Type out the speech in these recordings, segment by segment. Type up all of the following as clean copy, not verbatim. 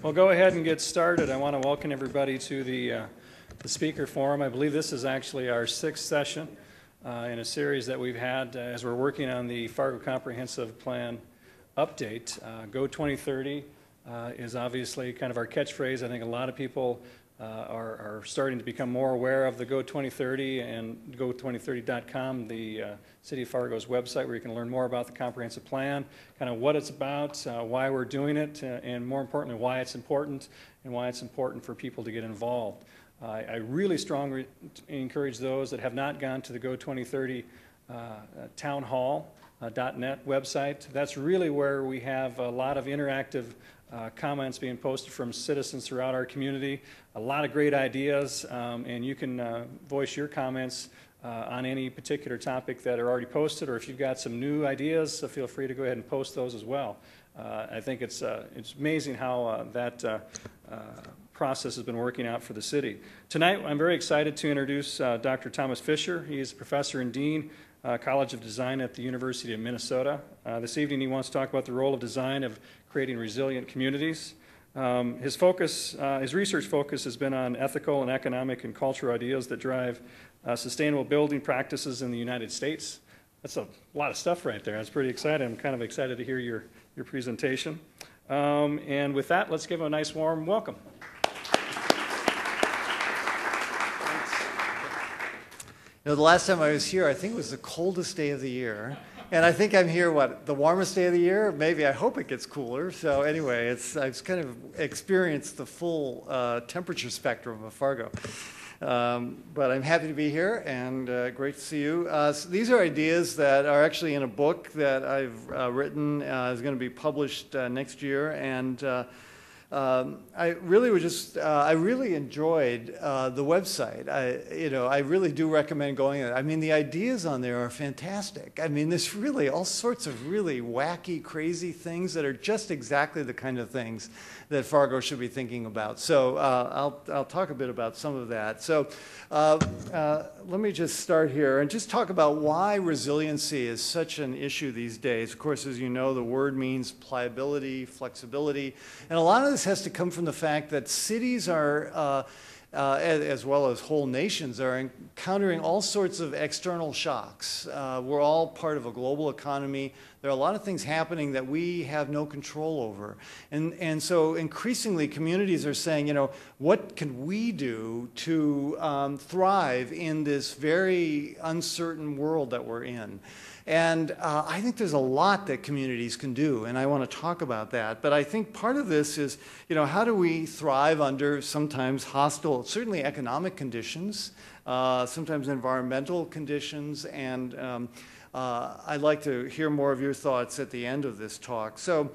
We'll go ahead and get started. I want to welcome everybody to the speaker forum. I believe this is actually our sixth session in a series that we've had as we're working on the Fargo Comprehensive Plan update. Go2030 is obviously kind of our catchphrase. I think a lot of people are starting to become more aware of the Go2030 and Go2030.com, the City of Fargo's website, where you can learn more about the comprehensive plan, kind of what it's about, why we're doing it, and more importantly, why it's important and why it's important for people to get involved. I really strongly encourage those that have not gone to the Go2030 townhall.net website. That's really where we have a lot of interactive comments being posted from citizens throughout our community, a lot of great ideas, and you can voice your comments on any particular topic that are already posted, or if you've got some new ideas, feel free to go ahead and post those as well. I think it's amazing how that process has been working out for the city. Tonight, I'm very excited to introduce Dr. Thomas Fisher. He is Professor and Dean, College of Design at the University of Minnesota. This evening, he wants to talk about the role of design of creating resilient communities. His research focus has been on ethical and economic and cultural ideas that drive sustainable building practices in the United States. That's a lot of stuff right there. That's pretty exciting. I'm kind of excited to hear your presentation. And with that, let's give him a nice warm welcome. You know, the last time I was here, I think it was the coldest day of the year. And I think I'm here, the warmest day of the year? Maybe, I hope it gets cooler. So anyway, I've kind of experienced the full temperature spectrum of Fargo. But I'm happy to be here, and great to see you. So these are ideas that are actually in a book that I've written. Is going to be published next year, and I really enjoyed the website. I really do recommend going there. I mean, the ideas on there are fantastic. I mean, there's really all sorts of really wacky, crazy things that are just exactly the kind of things that Fargo should be thinking about. So I'll talk a bit about some of that. So let me just start here and just talk about why resiliency is such an issue these days. Of course, as you know, the word means pliability, flexibility, and a lot of this has to come from the fact that cities are, as well as whole nations, are encountering all sorts of external shocks. We're all part of a global economy. There are a lot of things happening that we have no control over. And so increasingly communities are saying, you know, what can we do to thrive in this very uncertain world that we're in? And I think there's a lot that communities can do, and I want to talk about that. But I think part of this is, you know, how do we thrive under sometimes hostile, certainly economic conditions, sometimes environmental conditions, and I'd like to hear more of your thoughts at the end of this talk. So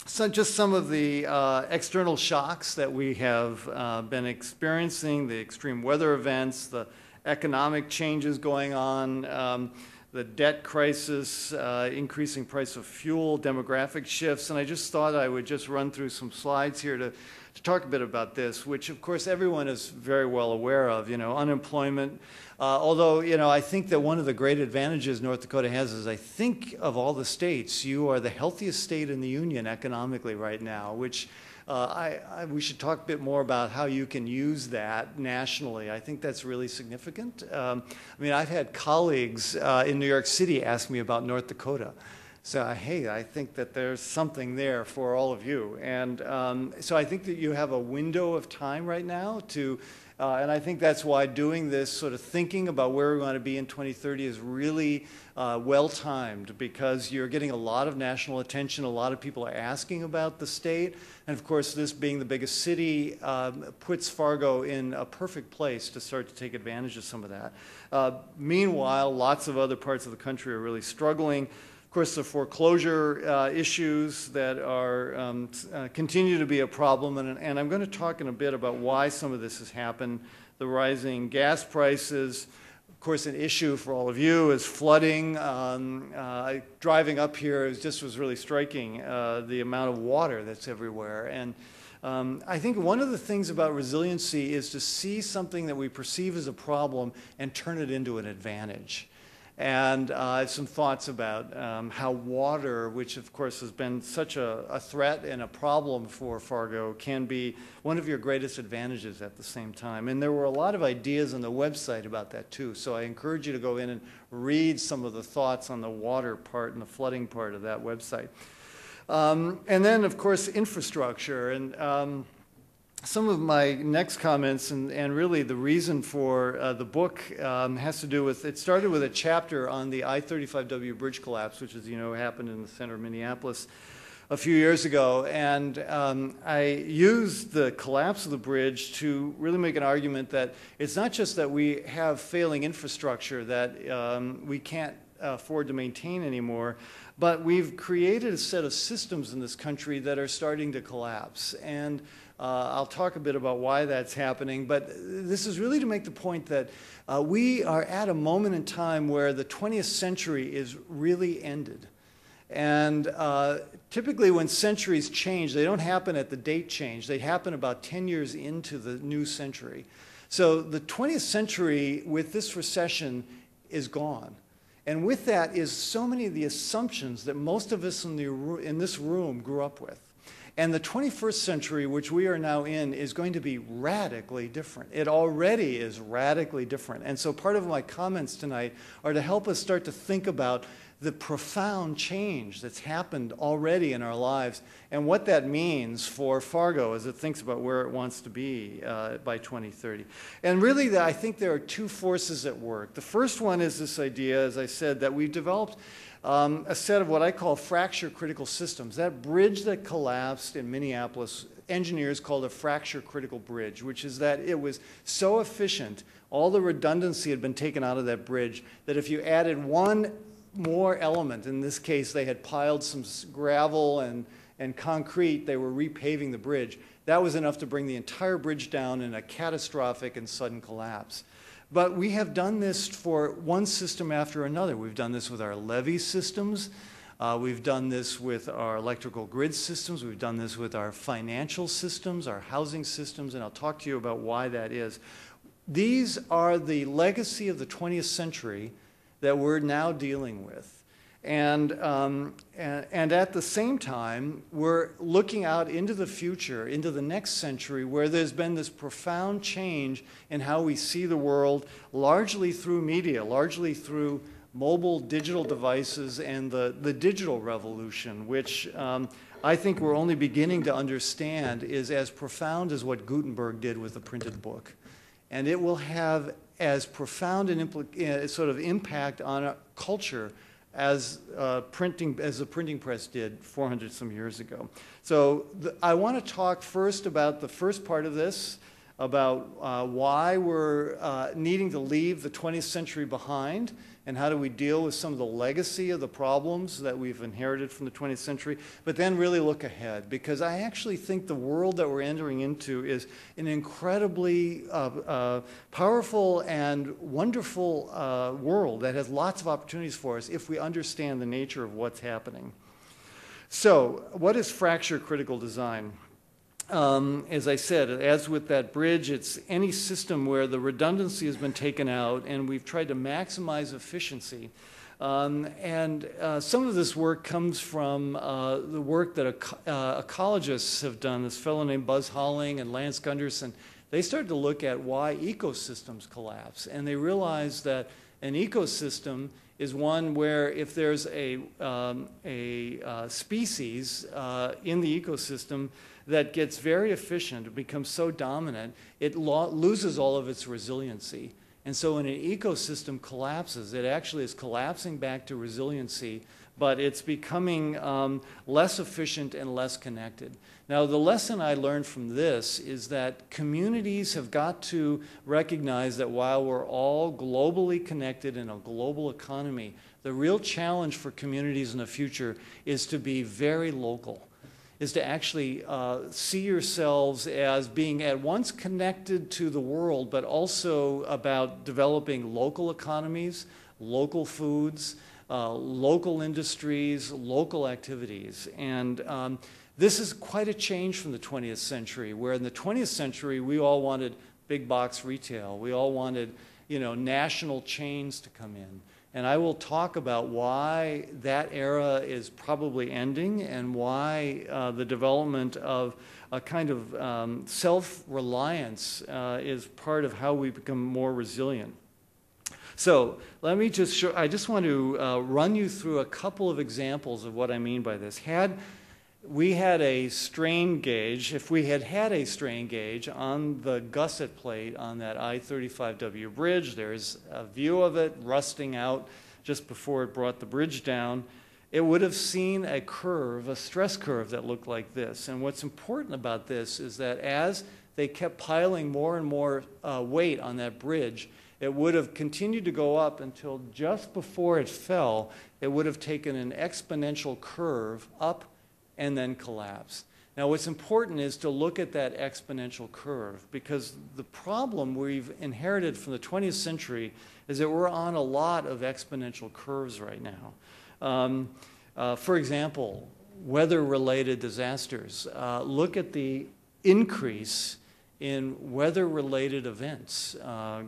just some of the external shocks that we have been experiencing, the extreme weather events, the economic changes going on, the debt crisis, increasing price of fuel, demographic shifts, and I just thought I would just run through some slides here to talk a bit about this, which of course everyone is very well aware of, you know, unemployment. Although, you know, I think that one of the great advantages North Dakota has is I think of all the states, you are the healthiest state in the union economically right now, which we should talk a bit more about how you can use that nationally. I think that's really significant. I mean, I've had colleagues in New York City ask me about North Dakota. So, hey, I think that there's something there for all of you. And so I think that you have a window of time right now to, and I think that's why doing this sort of thinking about where we want to be in 2030 is really well-timed, because you're getting a lot of national attention. A lot of people are asking about the state. And of course, this being the biggest city puts Fargo in a perfect place to start to take advantage of some of that. Meanwhile, lots of other parts of the country are really struggling. Of course, the foreclosure issues that are continue to be a problem, and I'm going to talk in a bit about why some of this has happened. The rising gas prices, of course, an issue for all of you is flooding. Driving up here just was really striking, the amount of water that's everywhere. And I think one of the things about resiliency is to see something that we perceive as a problem and turn it into an advantage. And I have some thoughts about how water, which of course has been such a threat and a problem for Fargo, can be one of your greatest advantages at the same time. And there were a lot of ideas on the website about that too. So I encourage you to go in and read some of the thoughts on the water part and the flooding part of that website. And then, of course, infrastructure. And some of my next comments and really the reason for the book has to do with, it started with a chapter on the I-35W bridge collapse, which, as you know, happened in the center of Minneapolis a few years ago. And I used the collapse of the bridge to really make an argument that it's not just that we have failing infrastructure that we can't afford to maintain anymore, but we've created a set of systems in this country that are starting to collapse. And I'll talk a bit about why that's happening, but this is really to make the point that we are at a moment in time where the 20th century is really ended. And typically when centuries change, they don't happen at the date change. They happen about 10 years into the new century. So the 20th century with this recession is gone. And with that is so many of the assumptions that most of us in this room grew up with. And the 21st century, which we are now in, is going to be radically different. It already is radically different. And so part of my comments tonight are to help us start to think about the profound change that's happened already in our lives and what that means for Fargo as it thinks about where it wants to be by 2030. And really, I think there are two forces at work. The first one is this idea, as I said, that we've developed a set of what I call fracture critical systems. That bridge that collapsed in Minneapolis, engineers called a fracture critical bridge, which is that it was so efficient, all the redundancy had been taken out of that bridge, that if you added one more element, in this case they had piled some gravel and concrete, they were repaving the bridge, that was enough to bring the entire bridge down in a catastrophic and sudden collapse. But we have done this for one system after another. We've done this with our levee systems. We've done this with our electrical grid systems. We've done this with our financial systems, our housing systems, and I'll talk to you about why that is. These are the legacy of the 20th century that we're now dealing with. And at the same time, we're looking out into the future, into the next century, where there's been this profound change in how we see the world, largely through media, largely through mobile digital devices and the digital revolution, which I think we're only beginning to understand is as profound as what Gutenberg did with the printed book. And it will have as profound an sort of impact on a culture as the printing press did 400 some years ago. So I want to talk first about the first part of this, about why we're needing to leave the 20th century behind and how do we deal with some of the legacy of the problems that we've inherited from the 20th century, but then really look ahead, because I actually think the world that we're entering into is an incredibly powerful and wonderful world that has lots of opportunities for us if we understand the nature of what's happening. So, what is fracture critical design? As I said, as with that bridge, it's any system where the redundancy has been taken out and we've tried to maximize efficiency. Some of this work comes from the work that ecologists have done. This fellow named Buzz Holling and Lance Gunderson, they started to look at why ecosystems collapse. And they realized that an ecosystem is one where if there's a species in the ecosystem that gets very efficient, it becomes so dominant, it loses all of its resiliency. And so when an ecosystem collapses, it actually is collapsing back to resiliency, but it's becoming less efficient and less connected. Now, the lesson I learned from this is that communities have got to recognize that while we're all globally connected in a global economy, the real challenge for communities in the future is to be very local, is to actually see yourselves as being at once connected to the world, but also about developing local economies, local foods, local industries, local activities. And this is quite a change from the 20th century, where in the 20th century, we all wanted big box retail. We all wanted, national chains to come in. And I will talk about why that era is probably ending and why the development of a kind of self-reliance is part of how we become more resilient. So let me just show, I just want to run you through a couple of examples of what I mean by this. Had we had a strain gauge, if we had had a strain gauge on the gusset plate on that I-35W bridge, there's a view of it rusting out just before it brought the bridge down, it would have seen a curve, a stress curve that looked like this. And what's important about this is that as they kept piling more and more weight on that bridge, it would have continued to go up until just before it fell, it would have taken an exponential curve up and then collapse. Now what's important is to look at that exponential curve, because the problem we've inherited from the 20th century is that we're on a lot of exponential curves right now. For example, weather-related disasters. Look at the increase in weather-related events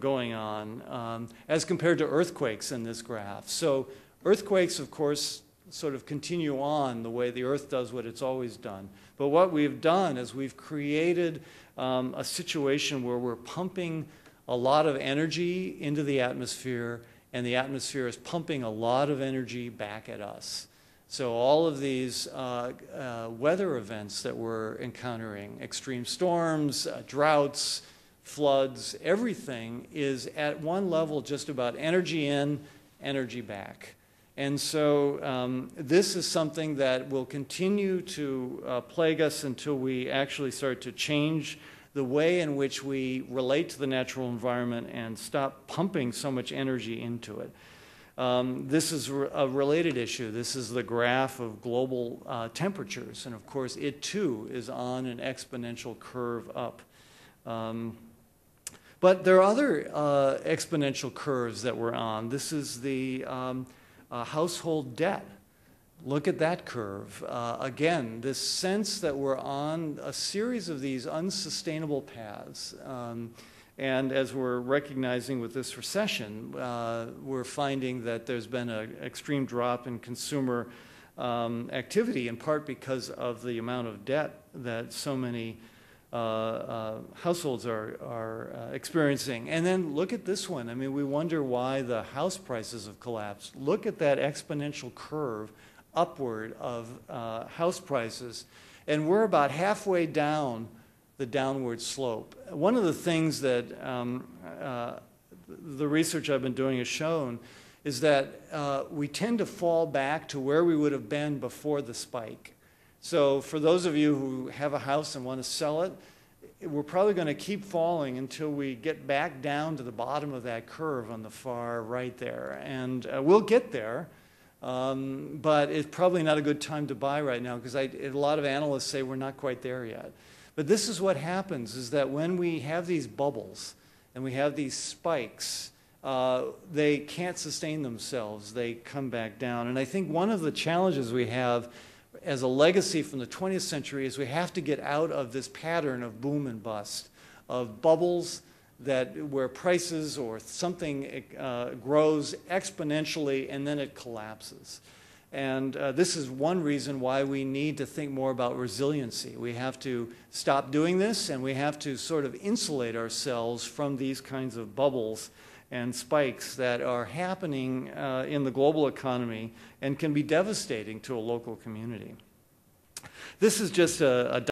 going on as compared to earthquakes in this graph. So earthquakes, of course, sort of continue on the way the Earth does what it's always done. But what we've done is we've created a situation where we're pumping a lot of energy into the atmosphere, and the atmosphere is pumping a lot of energy back at us. So all of these weather events that we're encountering, extreme storms, droughts, floods, everything is at one level just about energy in, energy back. And so this is something that will continue to plague us until we actually start to change the way in which we relate to the natural environment and stop pumping so much energy into it. This is a related issue. This is the graph of global temperatures, and of course it too is on an exponential curve up. But there are other exponential curves that we're on. This is the household debt. Look at that curve. Again, this sense that we're on a series of these unsustainable paths. And as we're recognizing with this recession, we're finding that there's been an extreme drop in consumer activity, in part because of the amount of debt that so many households are experiencing. And then look at this one. I mean, we wonder why the house prices have collapsed. Look at that exponential curve upward of house prices. And we're about halfway down the downward slope. One of the things that the research I've been doing has shown is that we tend to fall back to where we would have been before the spike. So for those of you who have a house and want to sell it, we're probably going to keep falling until we get back down to the bottom of that curve on the far right there. And we'll get there, but it's probably not a good time to buy right now, because a lot of analysts say we're not quite there yet. But this is what happens, is that when we have these bubbles and we have these spikes, they can't sustain themselves. They come back down. And I think one of the challenges we have as a legacy from the 20th century is we have to get out of this pattern of boom and bust, of bubbles where prices or something grows exponentially and then it collapses. And this is one reason why we need to think more about resiliency. We have to stop doing this, and we have to sort of insulate ourselves from these kinds of bubbles and spikes that are happening in the global economy and can be devastating to a local community. This is just a